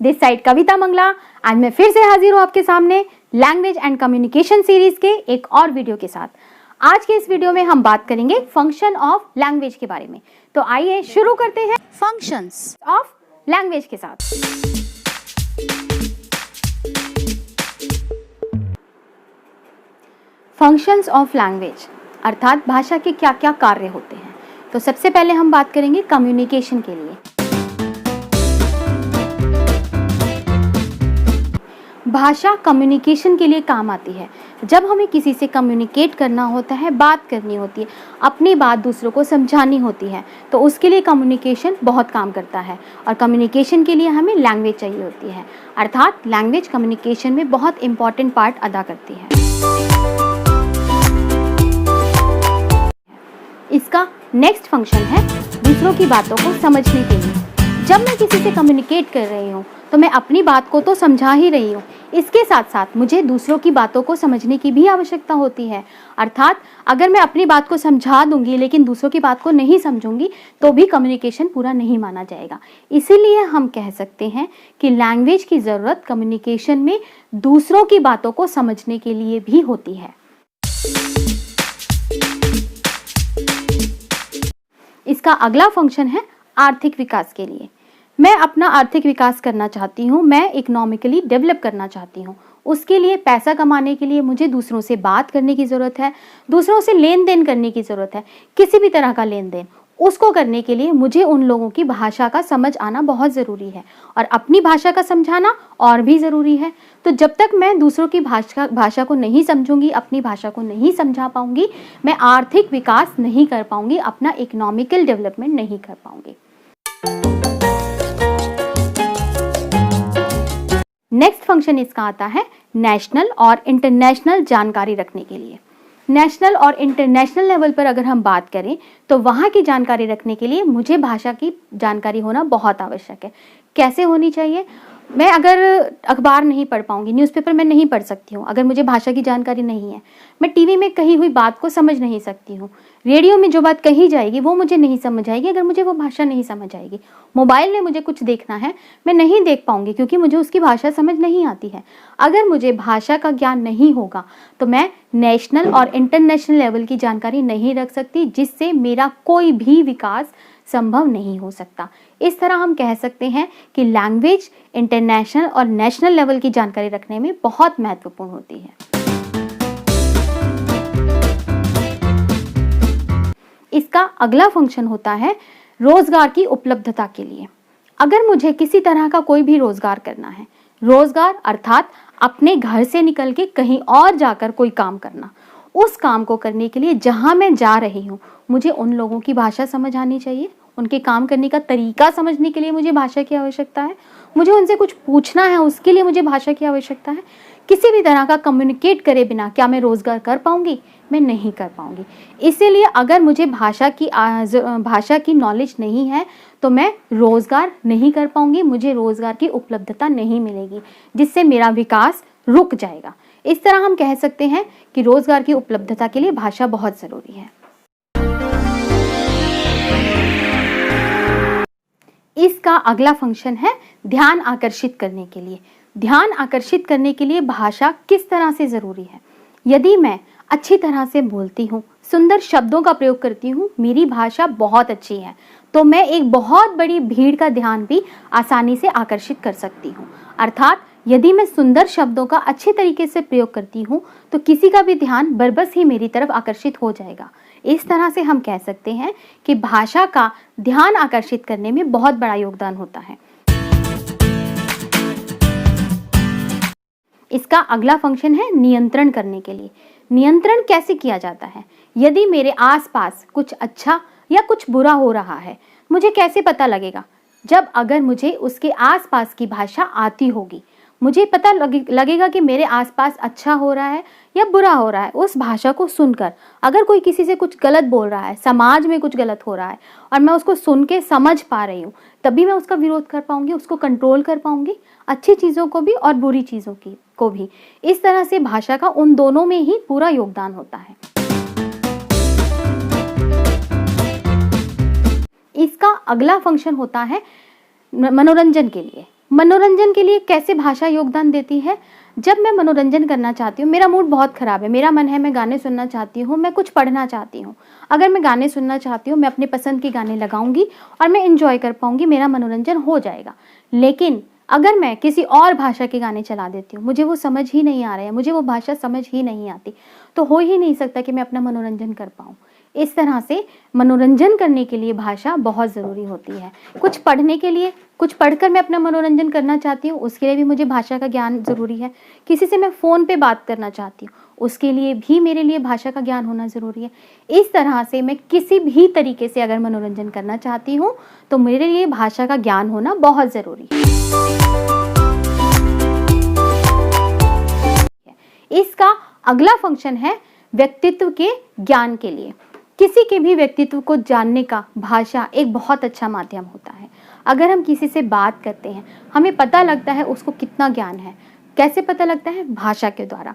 This side कविता मंगला। आज मैं फिर से हाजिर हूँ आपके सामने लैंग्वेज एंड कम्युनिकेशन सीरीज के एक और वीडियो के साथ। आज के इस वीडियो में हम बात करेंगे फंक्शन ऑफ लैंग्वेज के बारे में। तो आइए शुरू करते हैं फंक्शंस ऑफ लैंग्वेज के साथ। फंक्शंस ऑफ लैंग्वेज अर्थात भाषा के क्या क्या कार्य होते हैं। तो सबसे पहले हम बात करेंगे कम्युनिकेशन के लिए। भाषा कम्युनिकेशन के लिए काम आती है। जब हमें किसी से कम्युनिकेट करना होता है, बात करनी होती है, अपनी बात दूसरों को समझानी होती है, तो उसके लिए कम्युनिकेशन बहुत काम करता है। और कम्युनिकेशन के लिए हमें लैंग्वेज चाहिए होती है, अर्थात लैंग्वेज कम्युनिकेशन में बहुत इंपॉर्टेंट पार्ट अदा करती है। इसका नेक्स्ट फंक्शन है दूसरों की बातों को समझने के लिए। जब मैं किसी से कम्युनिकेट कर रही हूँ तो मैं अपनी बात को तो समझा ही रही हूँ, इसके साथ साथ मुझे दूसरों की बातों को समझने की भी आवश्यकता होती है। अर्थात अगर मैं अपनी बात को समझा दूंगी लेकिन दूसरों की बात को नहीं समझूंगी तो भी कम्युनिकेशन पूरा नहीं माना जाएगा। इसीलिए हम कह सकते हैं कि लैंग्वेज की ज़रूरत कम्युनिकेशन में दूसरों की बातों को समझने के लिए भी होती है। इसका अगला फंक्शन है आर्थिक विकास के लिए। मैं अपना आर्थिक विकास करना चाहती हूँ, मैं इकोनॉमिकली डेवलप करना चाहती हूँ। उसके लिए पैसा कमाने के लिए मुझे दूसरों से बात करने की ज़रूरत है, दूसरों से लेन देन करने की ज़रूरत है। किसी भी तरह का लेन देन उसको करने के लिए मुझे उन लोगों की भाषा का समझ आना बहुत ज़रूरी है और अपनी भाषा का समझाना और भी ज़रूरी है। तो जब तक मैं दूसरों की भाषा को नहीं समझूंगी, अपनी भाषा को नहीं समझा पाऊंगी, मैं आर्थिक विकास नहीं कर पाऊंगी, अपना इकोनॉमिकल डेवलपमेंट नहीं कर पाऊंगी। नेक्स्ट फंक्शन इसका आता है नेशनल और इंटरनेशनल जानकारी रखने के लिए। नेशनल और इंटरनेशनल लेवल पर अगर हम बात करें तो वहाँ की जानकारी रखने के लिए मुझे भाषा की जानकारी होना बहुत आवश्यक है। कैसे होनी चाहिए? मैं अगर अखबार नहीं पढ़ पाऊंगी, न्यूज़पेपर में नहीं पढ़ सकती हूँ, अगर मुझे भाषा की जानकारी नहीं है, मैं टीवी में कही हुई बात को समझ नहीं सकती हूँ, रेडियो में जो बात कही जाएगी वो मुझे नहीं समझ आएगी अगर मुझे वो भाषा नहीं समझ आएगी, मोबाइल में मुझे कुछ देखना है मैं नहीं देख पाऊंगी क्योंकि मुझे उसकी भाषा समझ नहीं आती है। अगर मुझे भाषा का ज्ञान नहीं होगा तो मैं नेशनल और इंटरनेशनल लेवल की जानकारी नहीं रख सकती, जिससे मेरा कोई भी विकास संभव नहीं हो सकता। इस तरह हम कह सकते हैं कि लैंग्वेज इंटरनेशनल और नेशनल लेवल की जानकारी रखने में बहुत महत्वपूर्ण होती है। इसका अगला फंक्शन होता है रोजगार की उपलब्धता के लिए। अगर मुझे किसी तरह का कोई भी रोजगार करना है, रोजगार अर्थात अपने घर से निकल के कहीं और जाकर कोई काम करना, उस काम को करने के लिए जहां मैं जा रही हूँ मुझे उन लोगों की भाषा समझ आनी चाहिए, उनके काम करने का तरीका समझने के लिए मुझे भाषा की आवश्यकता है, मुझे उनसे कुछ पूछना है उसके लिए मुझे भाषा की आवश्यकता है। किसी भी तरह का कम्युनिकेट करे बिना क्या मैं रोजगार कर पाऊंगी? मैं नहीं कर पाऊंगी। इसीलिए अगर मुझे भाषा की नॉलेज नहीं है तो मैं रोजगार नहीं कर पाऊंगी, मुझे रोजगार की उपलब्धता नहीं मिलेगी, जिससे मेरा विकास रुक जाएगा। इस तरह हम कह सकते हैं कि रोजगार की उपलब्धता के लिए भाषा बहुत जरूरी है। इसका अगला फंक्शन है ध्यान आकर्षित करने के लिए। ध्यान आकर्षित करने के लिए भाषा किस तरह से जरूरी है? यदि मैं अच्छी तरह से बोलती हूँ, सुंदर शब्दों का प्रयोग करती हूँ, मेरी भाषा बहुत अच्छी है, तो मैं एक बहुत बड़ी भीड़ का ध्यान भी आसानी से आकर्षित कर सकती हूँ। अर्थात यदि मैं सुंदर शब्दों का अच्छे तरीके से प्रयोग करती हूँ तो किसी का भी ध्यान बरबस ही मेरी तरफ आकर्षित हो जाएगा। इस तरह से हम कह सकते हैं कि भाषा का ध्यान आकर्षित करने में बहुत बड़ा योगदान होता है। इसका अगला फंक्शन है नियंत्रण करने के लिए। नियंत्रण कैसे किया जाता है? यदि मेरे आसपास कुछ अच्छा या कुछ बुरा हो रहा है, मुझे कैसे पता लगेगा? जब अगर मुझे उसके आसपास की भाषा आती होगी, मुझे पता लगेगा कि मेरे आसपास अच्छा हो रहा है या बुरा हो रहा है। उस भाषा को सुनकर अगर कोई किसी से कुछ गलत बोल रहा है, समाज में कुछ गलत हो रहा है और मैं उसको सुन के समझ पा रही हूँ, तभी मैं उसका विरोध कर पाऊंगी, उसको कंट्रोल कर पाऊंगी, अच्छी चीज़ों को भी और बुरी चीज़ों को भी। इस तरह से भाषा का उन दोनों में ही पूरा योगदान होता है। इसका अगला फंक्शन होता है मनोरंजन के लिए। मनोरंजन के लिए कैसे भाषा योगदान देती है? जब मैं मनोरंजन करना चाहती हूँ, मेरा मूड बहुत ख़राब है, मेरा मन है मैं गाने सुनना चाहती हूँ, मैं कुछ पढ़ना चाहती हूँ। अगर मैं गाने सुनना चाहती हूँ, मैं अपने पसंद के गाने लगाऊंगी और मैं एंजॉय कर पाऊंगी, मेरा मनोरंजन हो जाएगा। लेकिन अगर मैं किसी और भाषा के गाने चला देती हूँ, मुझे वो समझ ही नहीं आ रहा है, मुझे वो भाषा समझ ही नहीं आती, तो हो ही नहीं सकता कि मैं अपना मनोरंजन कर पाऊँ। इस तरह से मनोरंजन करने के लिए भाषा बहुत ज़रूरी होती है। कुछ पढ़ने के लिए, कुछ पढ़कर मैं अपना मनोरंजन करना चाहती हूँ, उसके लिए भी मुझे भाषा का ज्ञान ज़रूरी है। किसी से मैं फ़ोन पे बात करना चाहती हूँ, उसके लिए भी मेरे लिए भाषा का ज्ञान होना ज़रूरी है। इस तरह से मैं किसी भी तरीके से अगर मनोरंजन करना चाहती हूँ, तो मेरे लिए भाषा का ज्ञान होना बहुत ज़रूरी है। इसका अगला फंक्शन है व्यक्तित्व के ज्ञान के लिए। किसी के भी व्यक्तित्व को जानने का भाषा एक बहुत अच्छा माध्यम होता है। अगर हम किसी से बात करते हैं, हमें पता लगता है उसको कितना ज्ञान है। कैसे पता लगता है? भाषा के द्वारा।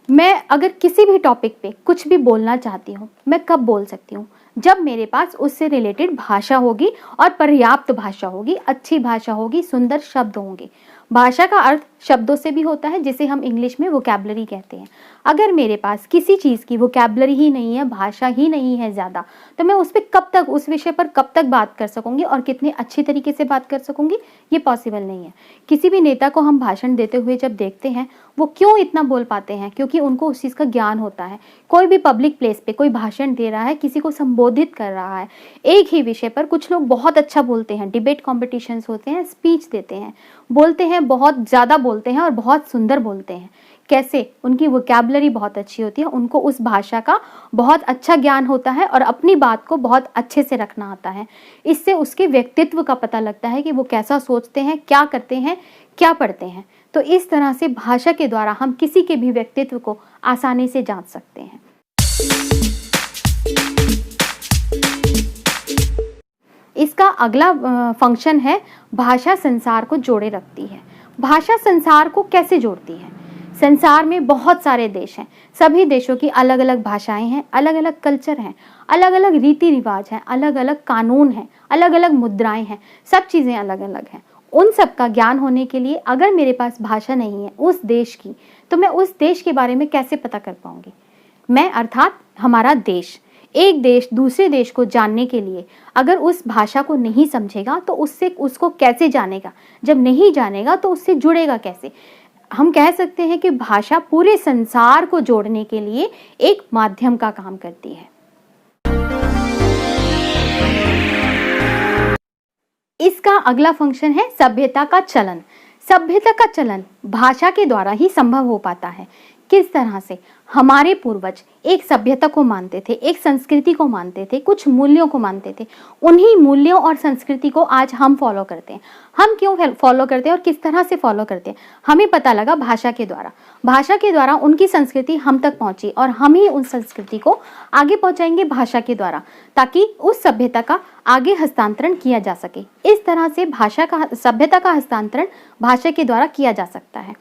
मैं अगर किसी भी टॉपिक पे कुछ भी बोलना चाहती हूँ, मैं कब बोल सकती हूँ? जब मेरे पास उससे रिलेटेड भाषा होगी और पर्याप्त भाषा होगी, अच्छी भाषा होगी, सुंदर शब्द होंगे। भाषा का अर्थ शब्दों से भी होता है, जिसे हम इंग्लिश में वोकैबुलरी कहते हैं। अगर मेरे पास किसी चीज़ की वोकैबुलरी ही नहीं है, भाषा ही नहीं है ज़्यादा, तो मैं उस पर कब तक, उस विषय पर कब तक बात कर सकूंगी और कितने अच्छी तरीके से बात कर सकूंगी? ये पॉसिबल नहीं है। किसी भी नेता को हम भाषण देते हुए जब देखते हैं, वो क्यों इतना बोल पाते हैं? क्योंकि उनको उस चीज़ का ज्ञान होता है। कोई भी पब्लिक प्लेस पे कोई भाषण दे रहा है, किसी को संबोधित कर रहा है, एक ही विषय पर कुछ लोग बहुत अच्छा बोलते हैं, डिबेट कॉम्पिटिशन्स होते हैं, स्पीच देते हैं, बोलते हैं, बहुत ज़्यादा बोलते हैं और बहुत सुंदर बोलते हैं। कैसे? उनकी वोकैबुलरी बहुत अच्छी होती है, उनको उस भाषा का बहुत अच्छा ज्ञान होता है और अपनी बात को बहुत अच्छे से रखना आता है। इससे उसके व्यक्तित्व का पता लगता है कि वो कैसा सोचते हैं, क्या करते हैं, क्या पढ़ते हैं। तो इस तरह से भाषा के द्वारा हम किसी के भी व्यक्तित्व को आसानी से जांच सकते हैं। इसका अगला फंक्शन है भाषा संसार को जोड़े रखती है। भाषा संसार को कैसे जोड़ती है? संसार में बहुत सारे देश हैं, सभी देशों की अलग अलग भाषाएं हैं, अलग अलग कल्चर हैं, अलग अलग रीति रिवाज हैं, अलग अलग कानून हैं, अलग अलग मुद्राएं हैं, सब चीज़ें अलग अलग हैं। उन सब का ज्ञान होने के लिए अगर मेरे पास भाषा नहीं है उस देश की, तो मैं उस देश के बारे में कैसे पता कर पाऊंगी? मैं अर्थात हमारा देश, एक देश दूसरे देश को जानने के लिए अगर उस भाषा को नहीं समझेगा तो उसको कैसे जानेगा? जब नहीं जानेगा तो उससे जुड़ेगा कैसे? हम कह सकते हैं कि भाषा पूरे संसार को जोड़ने के लिए एक माध्यम का काम करती है। इसका अगला फंक्शन है सभ्यता का चलन। सभ्यता का चलन भाषा के द्वारा ही संभव हो पाता है। किस तरह से? हमारे पूर्वज एक सभ्यता को मानते थे, एक संस्कृति को मानते थे, कुछ मूल्यों को मानते थे। उन्हीं मूल्यों और संस्कृति को आज हम फॉलो करते हैं। हम क्यों फॉलो करते हैं और किस तरह से फॉलो करते हैं? हमें पता लगा भाषा के द्वारा। भाषा के द्वारा उनकी संस्कृति हम तक पहुंची और हम ही उन संस्कृति को आगे पहुंचाएंगे भाषा के द्वारा, ताकि उस सभ्यता का आगे हस्तांतरण किया जा सके। इस तरह से सभ्यता का हस्तांतरण भाषा के द्वारा किया जा सकता है।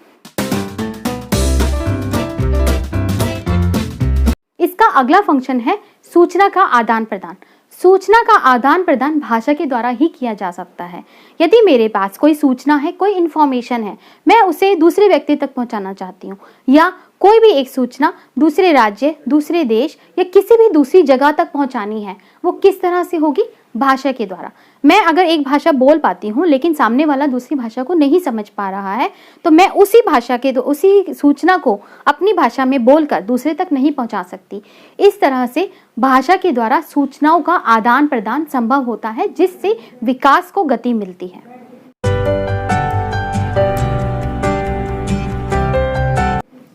इसका अगला फंक्शन है सूचना का आदान प्रदान। सूचना का आदान प्रदान भाषा के द्वारा ही किया जा सकता है। यदि मेरे पास कोई सूचना है, कोई इन्फॉर्मेशन है, मैं उसे दूसरे व्यक्ति तक पहुंचाना चाहती हूँ, या कोई भी एक सूचना दूसरे राज्य, दूसरे देश या किसी भी दूसरी जगह तक पहुंचानी है, वो किस तरह से होगी? भाषा के द्वारा। मैं अगर एक भाषा बोल पाती हूँ लेकिन सामने वाला दूसरी भाषा को नहीं समझ पा रहा है, तो मैं उसी सूचना को अपनी भाषा में बोलकर दूसरे तक नहीं पहुँचा सकती। इस तरह से भाषा के द्वारा सूचनाओं का आदान प्रदान संभव होता है, जिससे विकास को गति मिलती है।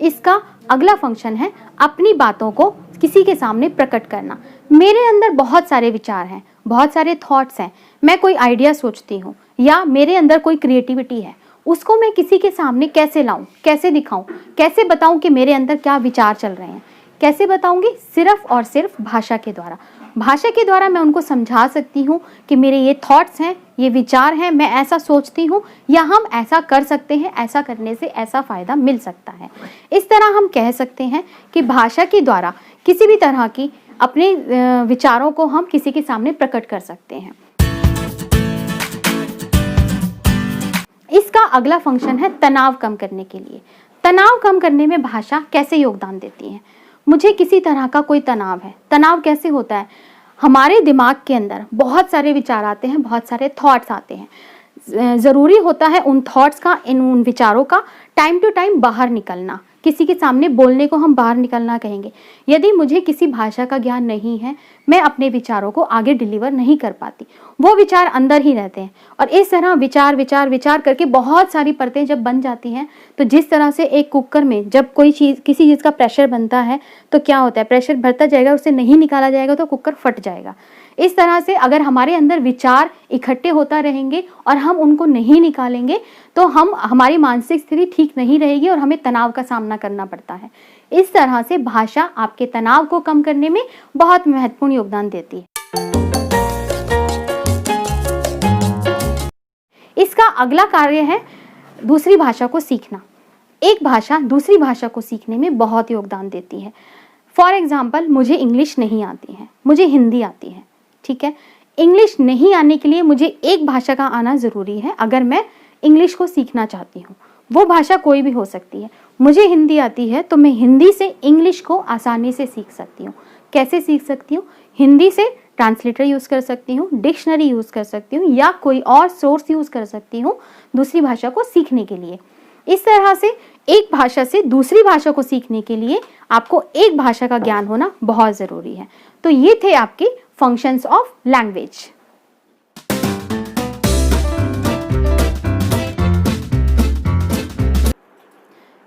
इसका अगला फंक्शन है अपनी बातों को किसी के सामने प्रकट करना। मेरे अंदर बहुत सारे विचार हैं, बहुत सारे थॉट्स हैं, मैं कोई आइडिया सोचती हूँ या मेरे अंदर कोई क्रिएटिविटी है, उसको मैं किसी के सामने कैसे लाऊं, कैसे दिखाऊं, कैसे बताऊं कि मेरे अंदर क्या विचार चल रहे हैं? कैसे बताऊंगी? सिर्फ और सिर्फ भाषा के द्वारा। भाषा के द्वारा मैं उनको समझा सकती हूँ कि मेरे ये थॉट्स हैं, ये विचार हैं, मैं ऐसा सोचती हूँ या हम ऐसा कर सकते हैं, ऐसा करने से ऐसा फ़ायदा मिल सकता है। इस तरह हम कह सकते हैं कि भाषा के द्वारा किसी भी तरह की अपने विचारों को हम किसी के सामने प्रकट कर सकते हैं। इसका अगला फंक्शन है तनाव कम करने के लिए। तनाव कम करने में भाषा कैसे योगदान देती है? मुझे किसी तरह का कोई तनाव है, तनाव कैसे होता है? हमारे दिमाग के अंदर बहुत सारे विचार आते हैं, बहुत सारे थॉट्स आते हैं। ज़रूरी होता है उन थॉट्स का, उन विचारों का टाइम टू टाइम बाहर निकलना। किसी के सामने बोलने को हम बाहर निकलना कहेंगे। यदि मुझे किसी भाषा का ज्ञान नहीं है, मैं अपने विचारों को आगे डिलीवर नहीं कर पाती, वो विचार अंदर ही रहते हैं। और इस तरह विचार विचार विचार करके बहुत सारी परतें जब बन जाती हैं, तो जिस तरह से एक कुकर में जब कोई चीज़, किसी चीज़ का प्रेशर बनता है तो क्या होता है, प्रेशर बढ़ता जाएगा, उसे नहीं निकाला जाएगा तो कुकर फट जाएगा। इस तरह से अगर हमारे अंदर विचार इकट्ठे होता रहेंगे और हम उनको नहीं निकालेंगे तो हमारी मानसिक स्थिति ठीक नहीं रहेगी और हमें तनाव का सामना करना पड़ता है। इस तरह से भाषा आपके तनाव को कम करने में बहुत महत्वपूर्ण योगदान देती है। इसका अगला कार्य है दूसरी भाषा को सीखना। एक भाषा दूसरी भाषा को सीखने में बहुत योगदान देती है। फॉर एग्जाम्पल, मुझे इंग्लिश नहीं आती है, मुझे हिंदी आती है, ठीक है। इंग्लिश नहीं आने के लिए मुझे एक भाषा का आना ज़रूरी है अगर मैं इंग्लिश को सीखना चाहती हूँ। वो भाषा कोई भी हो सकती है। मुझे हिंदी आती है तो मैं हिंदी से इंग्लिश को आसानी से सीख सकती हूँ। कैसे सीख सकती हूँ? हिंदी से ट्रांसलेटर यूज़ कर सकती हूँ, डिक्शनरी यूज़ कर सकती हूँ, या कोई और सोर्स यूज़ कर सकती हूँ दूसरी भाषा को सीखने के लिए। इस तरह से एक भाषा से दूसरी भाषा को सीखने के लिए आपको एक भाषा का ज्ञान होना बहुत ज़रूरी है। तो ये थे आपके फंक्शंस ऑफ लैंग्वेज।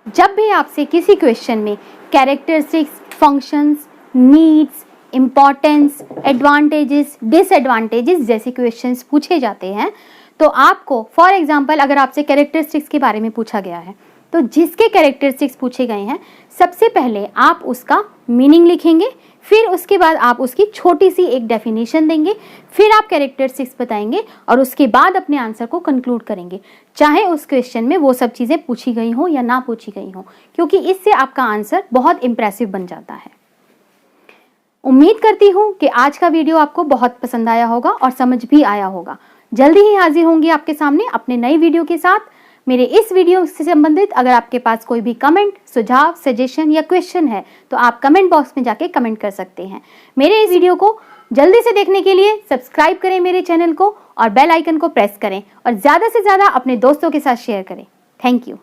जब भी आपसे किसी क्वेश्चन में characteristics, functions, needs, importance, advantages, disadvantages जैसे क्वेश्चंस पूछे जाते हैं, तो आपको फॉर एग्जांपल अगर आपसे कैरेक्टरिस्टिक्स के बारे में पूछा गया है, तो जिसके कैरेक्टरिस्टिक्स पूछे गए हैं, सबसे पहले आप उसका मीनिंग लिखेंगे, फिर उसके बाद आप उसकी छोटी सी एक डेफिनेशन देंगे, फिर आप कैरेक्टरिस्टिक्स बताएंगे और उसके बाद अपने आंसर को कंक्लूड करेंगे, चाहे उस क्वेश्चन में वो सब चीज़ें पूछी गई हो या ना पूछी गई हो, क्योंकि इससे आपका आंसर बहुत इंप्रेसिव बन जाता है। उम्मीद करती हूँ कि आज का वीडियो आपको बहुत पसंद आया होगा और समझ भी आया होगा। जल्दी ही हाजिर होंगी आपके सामने अपने नई वीडियो के साथ। मेरे इस वीडियो से संबंधित अगर आपके पास कोई भी कमेंट, सुझाव, सजेशन या क्वेश्चन है तो आप कमेंट बॉक्स में जाके कमेंट कर सकते हैं। मेरे इस वीडियो को जल्दी से देखने के लिए सब्सक्राइब करें मेरे चैनल को और बेल आइकन को प्रेस करें और ज़्यादा से ज़्यादा अपने दोस्तों के साथ शेयर करें। Thank you.